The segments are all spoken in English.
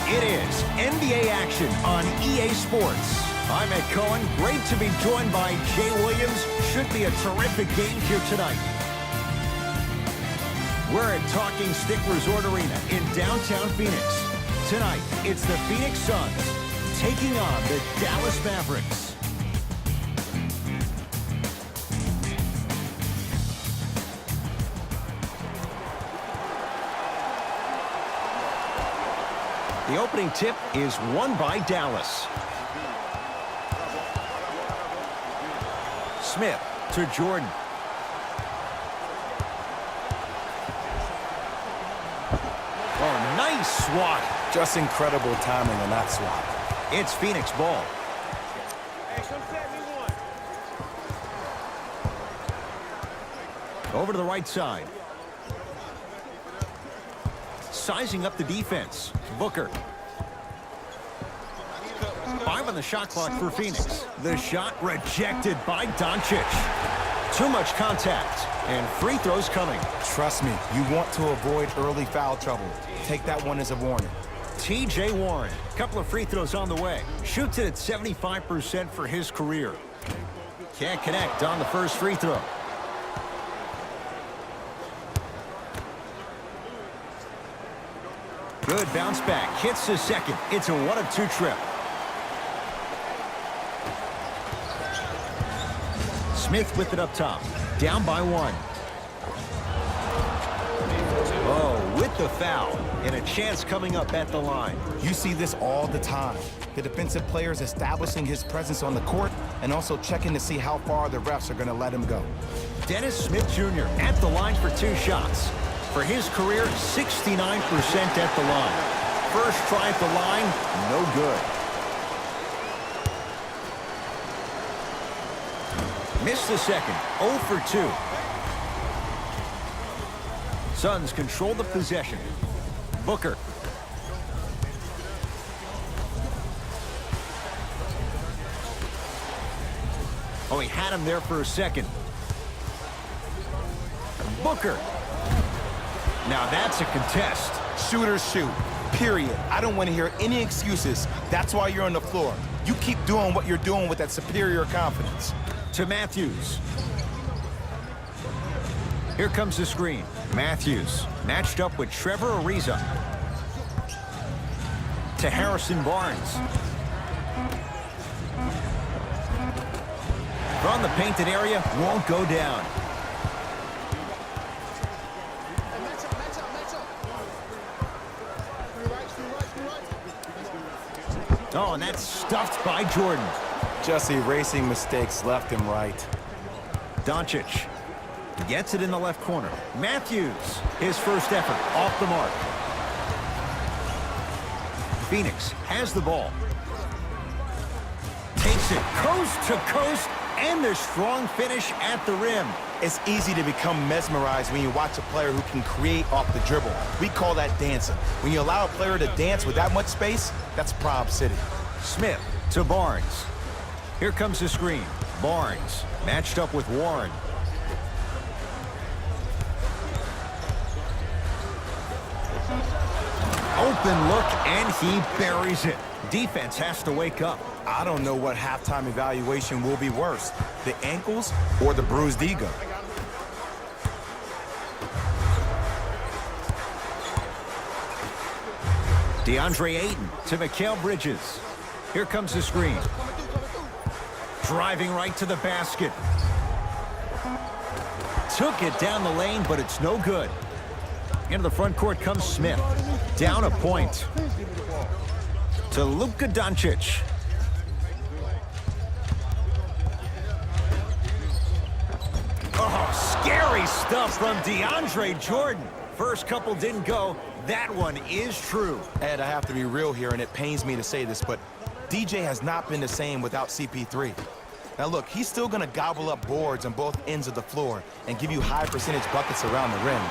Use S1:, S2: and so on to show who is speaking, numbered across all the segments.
S1: It is NBA action on EA Sports. I'm Ed Cohen. Great to be joined by Jay Williams. Should be a terrific game here tonight. We're at Talking Stick Resort Arena in downtown Phoenix. Tonight, it's the Phoenix Suns taking on the Dallas Mavericks. The opening tip is won by Dallas. Smith to Jordan. Oh, nice swat.
S2: Just incredible timing on that swat.
S1: It's Phoenix ball. Over to the right side. Sizing up the defense. Booker. 5 on the shot clock for Phoenix. The shot rejected by Doncic. Too much contact. And free throws coming.
S2: Trust me, you want to avoid early foul trouble. Take that one as a warning.
S1: T.J. Warren. Couple of free throws on the way. Shoots it at 75% for his career. Can't connect on the first free throw. Good bounce back. Hits the second. It's a 1-of-2 trip. Smith with it up top. Down by 1. Oh, with the foul. And a chance coming up at the line.
S2: You see this all the time. The defensive players establishing his presence on the court and also checking to see how far the refs are going to let him go.
S1: Dennis Smith Jr. at the line for 2 shots. For his career, 69% at the line. First try at the line, no good. Missed the second, 0 for 2. Suns control the possession. Booker. Oh, he had him there for a second. Booker. Now that's a contest.
S2: Shooters shoot, period. I don't want to hear any excuses. That's why you're on the floor. You keep doing what you're doing with that superior confidence.
S1: To Matthews. Here comes the screen. Matthews matched up with Trevor Ariza. To Harrison Barnes. From the painted area, won't go down. Oh, and that's stuffed by Jordan.
S2: Just erasing mistakes left and right.
S1: Doncic gets it in the left corner. Matthews, his first effort, off the mark. Phoenix has the ball. Takes it coast to coast, and the strong finish at the rim.
S2: It's easy to become mesmerized when you watch a player who can create off the dribble. We call that dancing. When you allow a player to dance with that much space, that's Prob City.
S1: Smith to Barnes. Here comes the screen. Barnes matched up with Warren. Open look, and he buries it. Defense has to wake up.
S2: I don't know what halftime evaluation will be worse, the ankles or the bruised ego.
S1: DeAndre Ayton to Mikal Bridges. Here comes the screen. Driving right to the basket. Took it down the lane, but it's no good. Into the front court comes Smith. Down a point. To Luka Doncic. Oh, scary stuff from DeAndre Jordan. First couple didn't go. That one is true.
S2: Ed, I have to be real here, and it pains me to say this, but DJ has not been the same without CP3. Now look, he's still going to gobble up boards on both ends of the floor and give you high percentage buckets around the rim.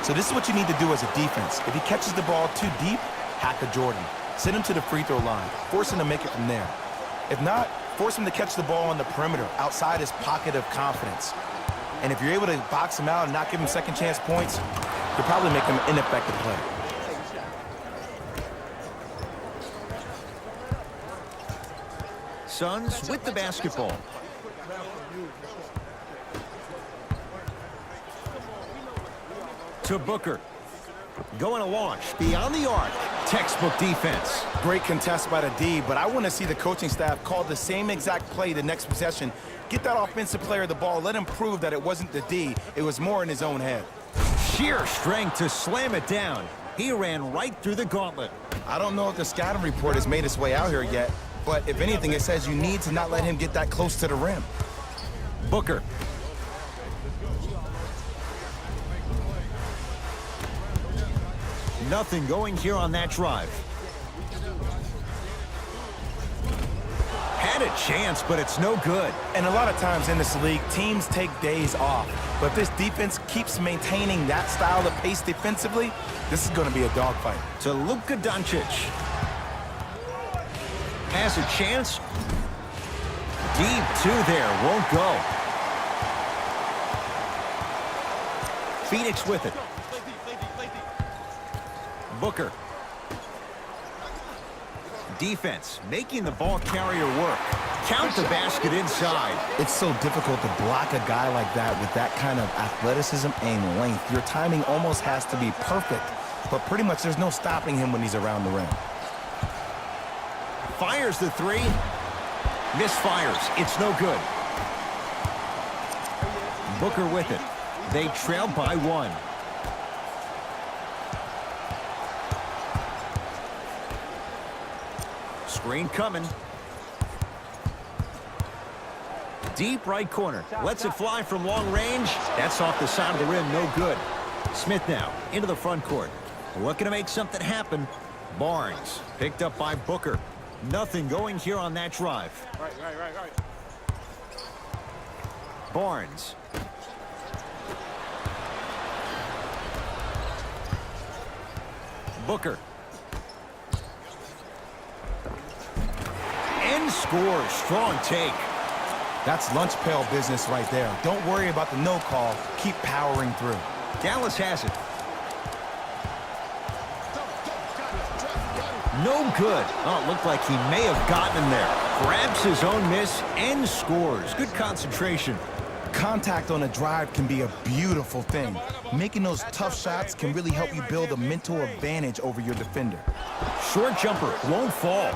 S2: So this is what you need to do as a defense. If he catches the ball too deep, hack a Jordan. Send him to the free throw line. Force him to make it from there. If not, force him to catch the ball on the perimeter, outside his pocket of confidence. And if you're able to box him out and not give him second chance points, you'll probably make him an ineffective player.
S1: Suns with the basketball. To Booker. Going to launch beyond the arc. Textbook defense.
S2: Great contest by the D, but I want to see the coaching staff call the same exact play the next possession. Get that offensive player the ball. Let him prove that it wasn't the D. It was more in his own head.
S1: Sheer strength to slam it down. He ran right through the gauntlet.
S2: I don't know if the scouting report has made its way out here yet, but if anything, it says you need to not let him get that close to the rim.
S1: Booker. Nothing going here on that drive. Had a chance, but it's no good.
S2: And a lot of times in this league, teams take days off. But if this defense keeps maintaining that style of pace defensively, this is going to be a dogfight.
S1: To Luka Doncic. Has a chance. Deep two there, won't go. Phoenix with it. Booker. Defense making the ball carrier work. Count the basket inside.
S2: It's so difficult to block a guy like that with that kind of athleticism and length. Your timing almost has to be perfect, but pretty much there's no stopping him when he's around the rim.
S1: Fires the three. Misfires. It's no good. Booker with it. They trail by one. Screen coming. Deep right corner. Lets it fly from long range. That's off the side of the rim. No good. Smith now into the front court. Looking to make something happen. Barnes picked up by Booker. Nothing going here on that drive.
S3: Right.
S1: Barnes. Booker. And scores. Strong take.
S2: That's lunch pail business right there. Don't worry about the no call. Keep powering through.
S1: Dallas has it. No good. Oh, it looked like he may have gotten him there. Grabs his own miss and scores. Good concentration.
S2: Contact on a drive can be a beautiful thing. Making those tough shots can really help you build a mental advantage over your defender.
S1: Short jumper won't fall.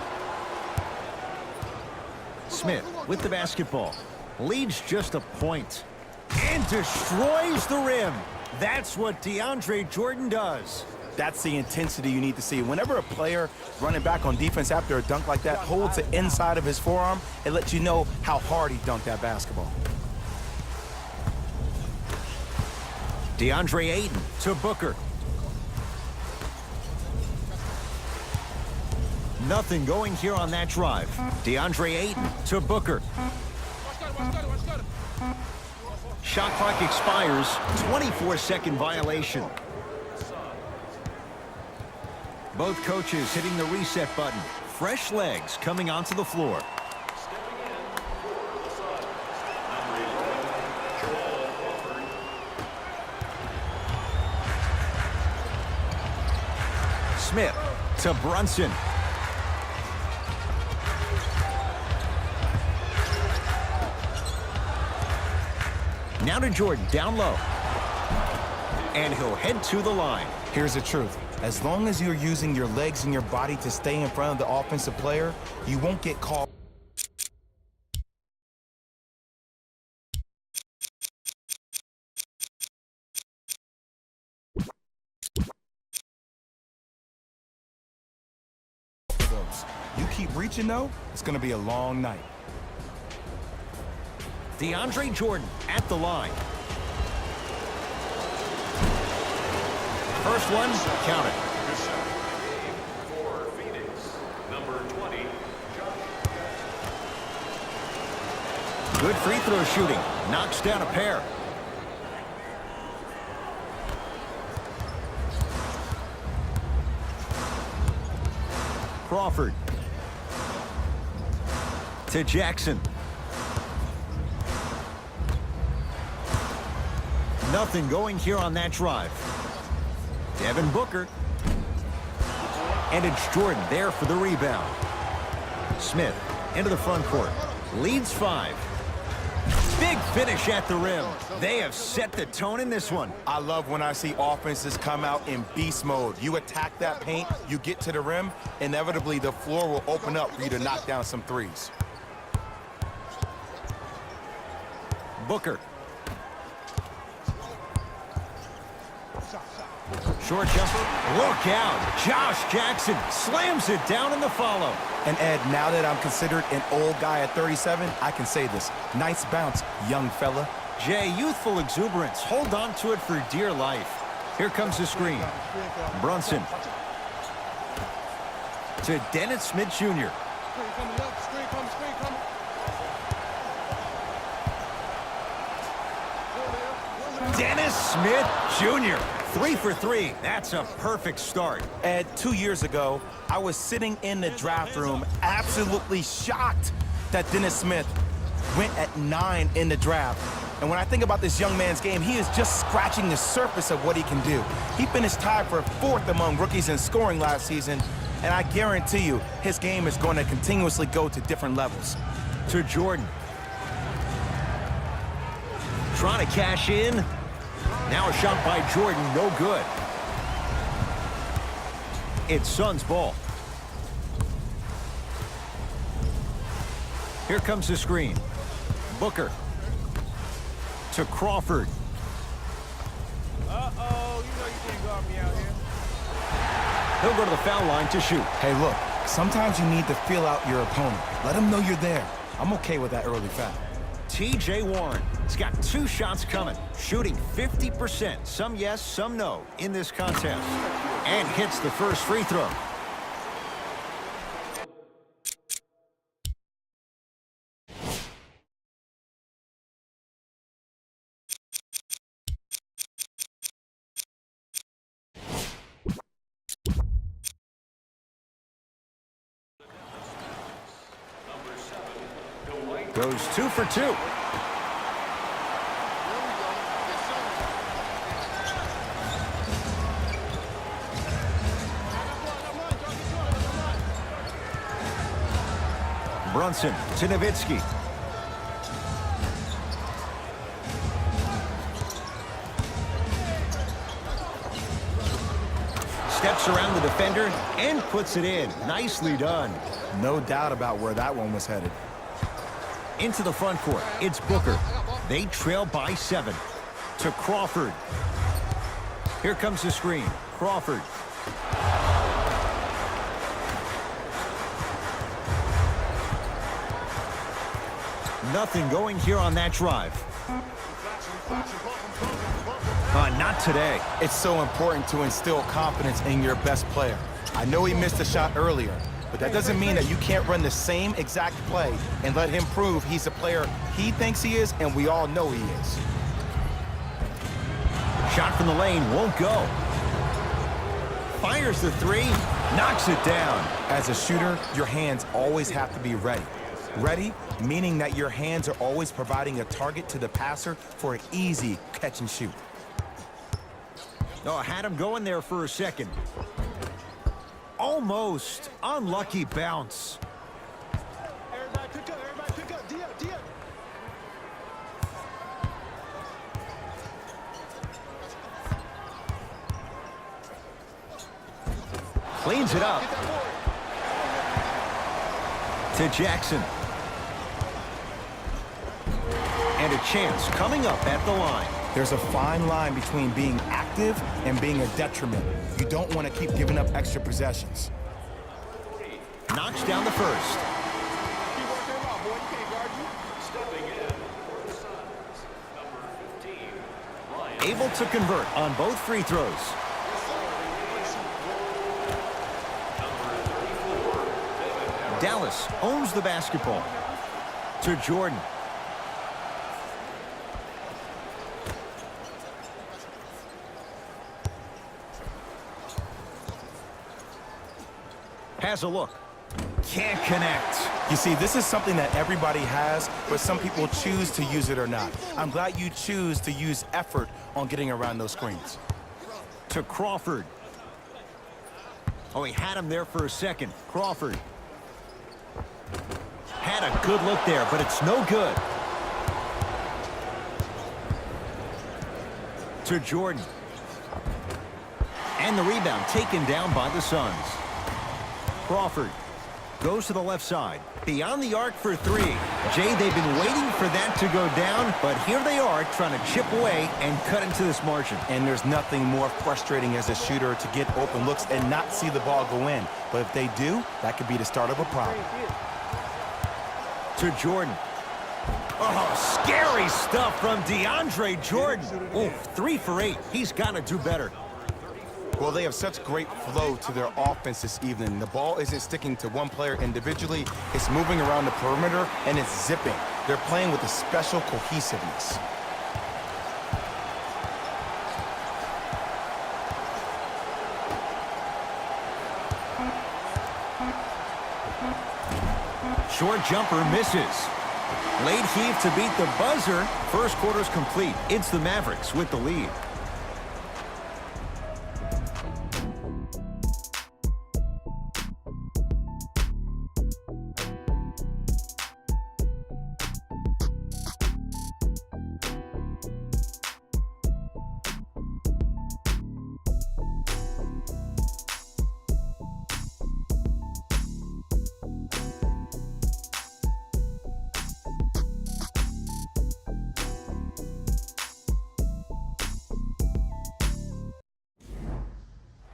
S1: Smith with the basketball. Leads just a point. And destroys the rim. That's what DeAndre Jordan does.
S2: That's the intensity you need to see. Whenever a player running back on defense after a dunk like that holds the inside of his forearm, it lets you know how hard he dunked that basketball.
S1: DeAndre Ayton to Booker. Nothing going here on that drive. DeAndre Ayton to Booker. Shot clock expires. 24-second violation. Both coaches hitting the reset button. Fresh legs coming onto the floor. Smith to Brunson. Now to Jordan, down low. And he'll head to the line.
S2: Here's the truth. As long as you're using your legs and your body to stay in front of the offensive player, you won't get called. You keep reaching, though, it's going to be a long night.
S1: DeAndre Jordan at the line. First one, count it.
S3: For Phoenix, number 20,
S1: Good free throw shooting. Knocks down a pair. Crawford. To Jackson. Nothing going here on that drive. Devin Booker. And it's Jordan there for the rebound. Smith into the front court. Leads 5. Big finish at the rim. They have set the tone in this one.
S2: I love when I see offenses come out in beast mode. You attack that paint, you get to the rim, inevitably the floor will open up for you to knock down some threes.
S1: Booker. Short jumper. Look out. Josh Jackson slams it down in the follow.
S2: And Ed, now that I'm considered an old guy at 37, I can say this. Nice bounce, young fella.
S1: Jay, youthful exuberance. Hold on to it for dear life. Here comes the screen. Brunson. To Dennis Smith Jr. Dennis Smith Jr. 3 for 3. That's a perfect start.
S2: Ed, 2 years ago, I was sitting in the draft room absolutely shocked that Dennis Smith went at 9 in the draft. And when I think about this young man's game, he is just scratching the surface of what he can do. He finished tied for 4th among rookies in scoring last season, and I guarantee you his game is going to continuously go to different levels.
S1: To Jordan. Trying to cash in. Now a shot by Jordan, no good. It's Suns ball. Here comes the screen. Booker. To Crawford.
S3: Uh-oh, you know you can't guard me out here.
S1: He'll go to the foul line to shoot.
S2: Hey, look, sometimes you need to feel out your opponent. Let him know you're there. I'm okay with that early foul.
S1: T.J. Warren has got 2 shots coming, shooting 50%, some yes, some no, in this contest, and hits the first free throw. Goes 2 for 2. Brunson to Nowitzki. Steps around the defender and puts it in. Nicely done.
S2: No doubt about where that one was headed.
S1: Into the front court, it's Booker. They trail by 7. To Crawford. Here comes the screen. Crawford. Nothing going here on that drive. Not today.
S2: It's so important to instill confidence in your best player. I know he missed a shot earlier, but that doesn't mean that you can't run the same exact play and let him prove he's a player he thinks he is, and we all know he is.
S1: Shot from the lane won't go. Fires the 3, knocks it down.
S2: As a shooter, your hands always have to be ready. Ready, meaning that your hands are always providing a target to the passer for an easy catch and shoot.
S1: Oh, I had him going there for a second. Almost. Unlucky bounce.
S3: Everybody pick up, D up.
S1: Cleans it up. To Jackson. And a chance coming up at the line.
S2: There's a fine line between being active and being a detriment. You don't want to keep giving up extra possessions.
S1: Knocks down the first.
S3: Keep working him out, boy. You can't guard you. Stepping in for the Suns, number 15, Ryan.
S1: Able to convert on both free throws. Dallas owns the basketball. To Jordan. Has a look. Can't connect.
S2: You see, this is something that everybody has, but some people choose to use it or not. I'm glad you choose to use effort on getting around those screens.
S1: To Crawford. Oh, he had him there for a second. Crawford. Had a good look there, but it's no good. To Jordan. And the rebound taken down by the Suns. Crawford goes to the left side. Beyond the arc for three. Jay, they've been waiting for that to go down, but here they are trying to chip away and cut into this margin.
S2: And there's nothing more frustrating as a shooter to get open looks and not see the ball go in. But if they do, that could be the start of a problem.
S1: To Jordan. Oh, scary stuff from DeAndre Jordan. Oh, 3 for 8. He's got to do better.
S2: Well, they have such great flow to their offense this evening. The ball isn't sticking to one player individually. It's moving around the perimeter, and it's zipping. They're playing with a special cohesiveness.
S1: Short jumper misses. Late heave to beat the buzzer. First quarter's complete. It's the Mavericks with the lead.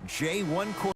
S1: Jay, one quarter.